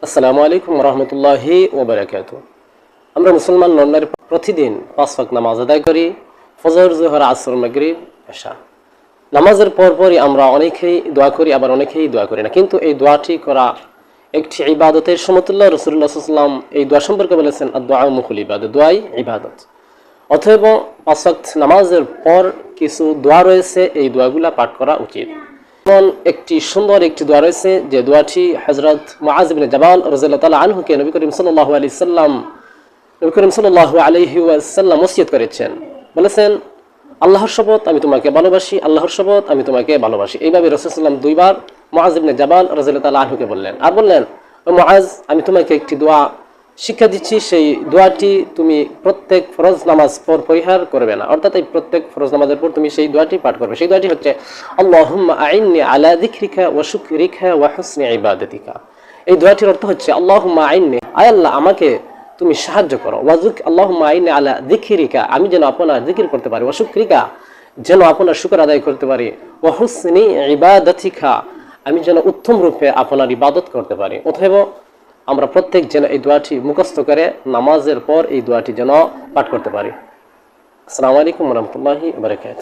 আসসালামু আলাইকুম রহমতুল্লাহি ওবারাকাতু। আমরা মুসলমান নন্নারী প্রতিদিন 5 ওয়াক্ত নামাজ আদায় করি, ফজর, জোহর, আসর, মাগরিব, এশা। নামাজের পরপরই আমরা অনেকেই দোয়া করি, আবার অনেকেই দোয়া করি না। কিন্তু এই দোয়াটি করা একটি ইবাদতের সমতুল্য। রাসূলুল্লাহ সাল্লাল্লাহু আলাইহি ওয়াসাল্লাম এই দোয়া সম্পর্কে বলেছেন, আদ-দুআ মুখুল ইবাদত, দোয়াই ইবাদত। অতএব 5 ওয়াক্ত নামাজের পর কিছু দোয়া রয়েছে, এই দোয়াগুলা পাঠ করা উচিত। যেমন একটি সুন্দর একটি দোয়া রয়েছে, যে দোয়াটি হযরত মুআয ইবনে জাবাল রাদিয়াল্লাহু তাআলা আনহুকে নবী করিম সাল্লাল্লাহু আলাইহি ওয়াসাল্লাম ওসিয়ত করেছেন। বলেছেন, আল্লাহর শপথ আমি তোমাকে ভালোবাসি, আল্লাহর শপথ আমি তোমাকে ভালোবাসি। এইভাবে রাসূল সাল্লাল্লাহু আলাইহি ওয়াসাল্লাম দুইবার মুআয ইবনে জাবাল রাদিয়াল্লাহু তাআলা আনহুকে বললেন। আর বললেন, ও মুআয, আমি তোমাকে একটি দোয়া শিক্ষা দিচ্ছি, সেই দোয়াটি তুমি প্রত্যেক ফরজ নামাজ পর পরিহার করবে না, অর্থাৎ এই প্রত্যেক ফরজ নামাজের পর তুমি সেই দোয়াটি পাঠ করবে। সেই দোয়াটি হচ্ছে, আল্লাহুম্মা আইন্নি আলা যিকরিকা ওয়া শুকরিকা ওয়া হুসনি ইবাদাতিকা। এই দোয়াটির অর্থ হচ্ছে, আল্লাহুম্মা আইন্নি, আয় আল্লাহ আমাকে তুমি সাহায্য করো, আল্লাহুম্মা আইন্নি আলা যিকরিকা, আমি যেন আপনার জিকির করতে পারি, ওয়া শুকরিকা, যেন আপনার শুকর আদায় করতে পারি, ওয়া হুসনি ইবাদাতিকা, আমি যেন উত্তম রূপে আপনার ইবাদত করতে পারি। অতএব আমরা প্রত্যেক যেন এই দোয়াটি মুখস্থ করে নামাজের পর এই দোয়াটি যেন পাঠ করতে পারি। আসসালামু আলাইকুম ওয়া রাহমাতুল্লাহি ওয়া বারাকাতুহু।